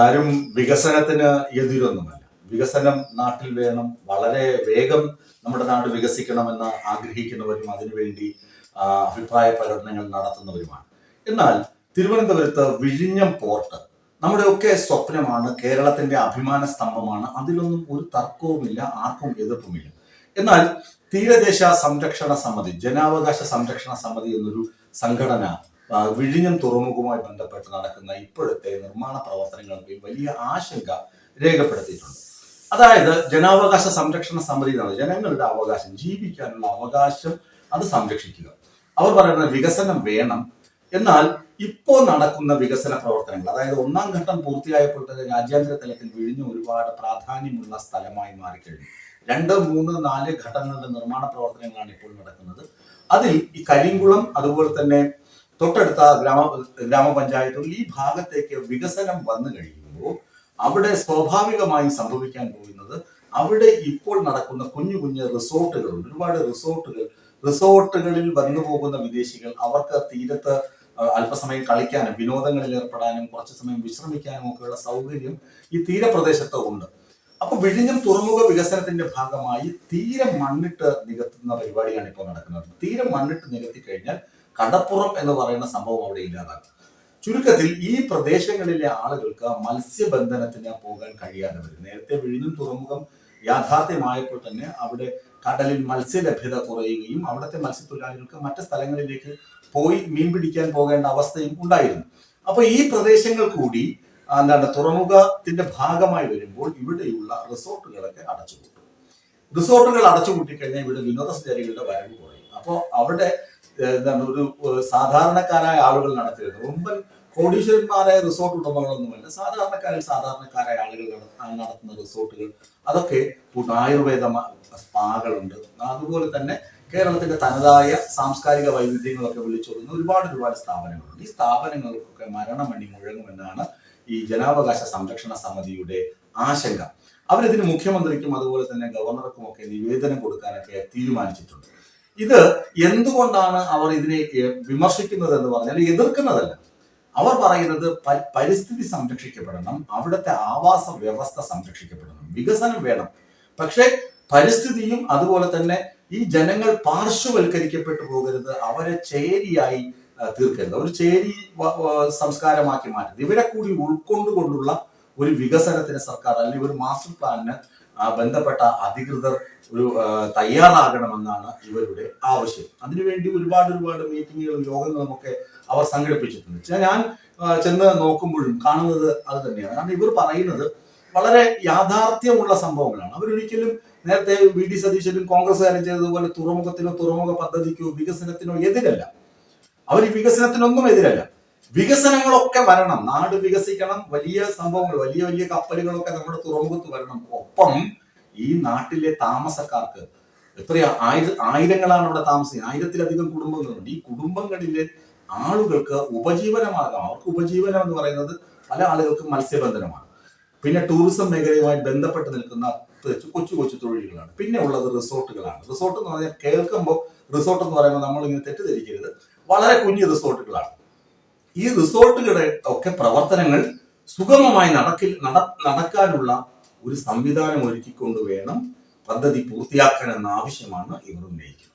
ആരും വികസനത്തിന് എതിരൊന്നുമല്ല. വികസനം നാട്ടിൽ വേണം, വളരെ വേഗം നമ്മുടെ നാട് വികസിക്കണമെന്ന് ആഗ്രഹിക്കുന്നവരും അതിനുവേണ്ടി അഭിപ്രായ പ്രകടനങ്ങൾ നടത്തുന്നവരുമാണ്. എന്നാൽ തിരുവനന്തപുരത്ത് വിഴിഞ്ഞം പോർട്ട് നമ്മുടെയൊക്കെ സ്വപ്നമാണ്, കേരളത്തിന്റെ അഭിമാന സ്തംഭമാണ്. അതിലൊന്നും ഒരു തർക്കവുമില്ല, ആർക്കും എതിർപ്പുമില്ല. എന്നാൽ തീരദേശ സംരക്ഷണ സമിതി, ജനാവകാശ സംരക്ഷണ സമിതി എന്നൊരു സംഘടന വിഴിഞ്ഞം തുറമുഖവുമായി ബന്ധപ്പെട്ട് നടക്കുന്ന ഇപ്പോഴത്തെ നിർമ്മാണ പ്രവർത്തനങ്ങൾക്ക് വലിയ ആശങ്ക രേഖപ്പെടുത്തിയിട്ടുണ്ട്. അതായത് ജനാവകാശ സംരക്ഷണ സമിതി എന്നാണ് ജനങ്ങളുടെ അവകാശം, ജീവിക്കാനുള്ള അവകാശം അത് സംരക്ഷിക്കുക. അവർ പറയുന്നത് വികസനം വേണം, എന്നാൽ ഇപ്പോൾ നടക്കുന്ന വികസന പ്രവർത്തനങ്ങൾ, അതായത് ഒന്നാം ഘട്ടം പൂർത്തിയായപ്പോൾ തന്നെ രാജ്യാന്തര തലത്തിൽ വിഴിഞ്ഞം ഒരുപാട് പ്രാധാന്യമുള്ള സ്ഥലമായി മാറിക്കഴിഞ്ഞു. 2, 3, 4 ഘട്ടങ്ങളുടെ നിർമ്മാണ പ്രവർത്തനങ്ങളാണ് ഇപ്പോൾ നടക്കുന്നത്. അതിൽ ഈ കരിങ്കുളം, അതുപോലെ തന്നെ തൊട്ടടുത്ത ഗ്രാമപഞ്ചായത്തുകൾ, ഈ ഭാഗത്തേക്ക് വികസനം വന്നു കഴിയുമ്പോൾ അവിടെ സ്വാഭാവികമായും സംഭവിക്കാൻ പോകുന്നത്, അവിടെ ഇപ്പോൾ നടക്കുന്ന കുഞ്ഞു കുഞ്ഞു റിസോർട്ടുകളുണ്ട്, ഒരുപാട് റിസോർട്ടുകളിൽ വന്നു പോകുന്ന വിദേശികൾ, അവർക്ക് തീരത്ത് അല്പസമയം കളിക്കാനും വിനോദങ്ങളിൽ ഏർപ്പെടാനും കുറച്ചു സമയം വിശ്രമിക്കാനും ഒക്കെയുള്ള സൗകര്യം ഈ തീരപ്രദേശത്ത് ഉണ്ട്. അപ്പൊ വിഴിഞ്ഞം തുറമുഖ വികസനത്തിന്റെ ഭാഗമായി തീരം മണ്ണിട്ട് നികത്തുന്ന പരിപാടിയാണ് ഇപ്പോൾ നടക്കുന്നത്. തീരം മണ്ണിട്ട് നികത്തി കഴിഞ്ഞാൽ കടപ്പുറം എന്ന് പറയുന്ന സംഭവം അവിടെ ഇല്ലാതാകും. ചുരുക്കത്തിൽ ഈ പ്രദേശങ്ങളിലെ ആളുകൾക്ക് മത്സ്യബന്ധനത്തിന് പോകാൻ കഴിയാതെ വരും. നേരത്തെ വിഴിഞ്ഞം തുറമുഖം യാഥാർത്ഥ്യമായപ്പോൾ തന്നെ അവിടെ കടലിൽ മത്സ്യലഭ്യത കുറയുകയും അവിടുത്തെ മത്സ്യത്തൊഴിലാളികൾക്ക് മറ്റ് സ്ഥലങ്ങളിലേക്ക് പോയി മീൻ പിടിക്കാൻ പോകേണ്ട അവസ്ഥയും ഉണ്ടായിരുന്നു. അപ്പൊ ഈ പ്രദേശങ്ങൾ കൂടി തുറമുഖത്തിന്റെ ഭാഗമായി വരുമ്പോൾ ഇവിടെയുള്ള റിസോർട്ടുകളൊക്കെ അടച്ചുപൂട്ടും. റിസോർട്ടുകൾ അടച്ചുപൂട്ടിക്കഴിഞ്ഞാൽ ഇവിടെ വിനോദസഞ്ചാരികളുടെ വരവ് കുറയും. അപ്പോൾ അവിടെ ഒരു സാധാരണക്കാരായ ആളുകൾ നടത്തിയത്, മുമ്പൻ കോടീശ്വരന്മാരായ റിസോർട്ട് ഉടമകളൊന്നുമല്ല, സാധാരണക്കാരായ ആളുകൾ നടത്തുന്ന റിസോർട്ടുകൾ, അതൊക്കെ ആയുർവേദ സ്പാകളുണ്ട്. അതുപോലെ തന്നെ കേരളത്തിന്റെ തനതായ സാംസ്കാരിക വൈവിധ്യങ്ങളൊക്കെ വിളിച്ചോടുന്ന ഒരുപാട് സ്ഥാപനങ്ങളുണ്ട്. ഈ സ്ഥാപനങ്ങൾക്കൊക്കെ മരണമണി മുഴങ്ങുമെന്നാണ് ഈ ജനാവകാശ സംരക്ഷണ സമിതിയുടെ ആശങ്ക. അവരിതിന് മുഖ്യമന്ത്രിക്കും അതുപോലെ തന്നെ ഗവർണർക്കും ഒക്കെ നിവേദനം കൊടുക്കാനൊക്കെ തീരുമാനിച്ചിട്ടുണ്ട്. ഇത് എന്തുകൊണ്ടാണ് അവർ ഇതിനെ വിമർശിക്കുന്നത് എന്ന് പറഞ്ഞാൽ എതിർക്കുന്നതല്ല. അവർ പറയുന്നത് പരിസ്ഥിതി സംരക്ഷിക്കപ്പെടണം, അവിടുത്തെ ആവാസ വ്യവസ്ഥ സംരക്ഷിക്കപ്പെടണം, വികസനം വേണം, പക്ഷെ പരിസ്ഥിതിയും അതുപോലെ തന്നെ ഈ ജനങ്ങൾ പാർശ്വവൽക്കരിക്കപ്പെട്ടു പോകരുത്, അവരെ ചേരിയായി തീർക്കരുത്, ഒരു ചേരി സംസ്കാരമാക്കി മാറ്റരുത്. ഇവരെ കൂടി ഉൾക്കൊണ്ടുകൊണ്ടുള്ള ഒരു വികസനത്തിന് സർക്കാർ അല്ലെങ്കിൽ ഒരു മാസ്റ്റർ പ്ലാനിന് ബന്ധപ്പെട്ട അധികൃതർ തയ്യാറാകണമെന്നാണ് ഇവരുടെ ആവശ്യം. അതിനുവേണ്ടി ഒരുപാട് മീറ്റിങ്ങുകളും യോഗങ്ങളും ഒക്കെ അവർ സംഘടിപ്പിച്ചിട്ടുണ്ട്. ഞാൻ ചെന്ന് നോക്കുമ്പോഴും കാണുന്നത് അത് തന്നെയാണ്. കാരണം ഇവർ പറയുന്നത് വളരെ യാഥാർത്ഥ്യമുള്ള സംഭവങ്ങളാണ്. അവരൊരിക്കലും നേരത്തെ വി ഡി സതീശനും കോൺഗ്രസ്സുകാരും ചെയ്തതുപോലെ തുറമുഖത്തിനോ തുറമുഖ പദ്ധതിക്കോ വികസനത്തിനോ എതിരല്ല. അവർ ഈ വികസനത്തിനൊന്നും എതിരല്ല. വികസനങ്ങളൊക്കെ വരണം, നാട് വികസിക്കണം, വലിയ സംഭവങ്ങൾ, വലിയ കപ്പലുകളൊക്കെ നമ്മുടെ തുറമുഖത്ത് വരണം. ഒപ്പം ഈ നാട്ടിലെ താമസക്കാർക്ക് ആയിരങ്ങളാണ് അവിടെ താമസിക്കുന്നത്, 1000-ലധികം കുടുംബങ്ങളുണ്ട്. ഈ കുടുംബങ്ങളിലെ ആളുകൾക്ക് ഉപജീവനമാർഗം, അവർക്ക് ഉപജീവനം എന്ന് പറയുന്നത് പല ആളുകൾക്കും മത്സ്യബന്ധനമാണ്. പിന്നെ ടൂറിസം മേഖലയുമായി ബന്ധപ്പെട്ട് നിൽക്കുന്ന കൊച്ചു തൊഴിലുകളാണ്. പിന്നെ ഉള്ളത് റിസോർട്ടുകളാണ്. റിസോർട്ട് എന്ന് പറഞ്ഞാൽ കേൾക്കുമ്പോൾ റിസോർട്ട് എന്ന് പറയുമ്പോൾ നമ്മളിങ്ങനെ തെറ്റിദ്ധരിക്കരുത്, വളരെ കുഞ്ഞു റിസോർട്ടുകളാണ്. ഈ റിസോർട്ടുകളുടെ ഒക്കെ പ്രവർത്തനങ്ങൾ സുഗമമായി നടക്കാനുള്ള ഒരു സംവിധാനം ഒരുക്കിക്കൊണ്ട് വേണം പദ്ധതി പൂർത്തിയാക്കാൻ എന്ന ആവശ്യമാണ് ഇവർ ഉന്നയിക്കുന്നത്.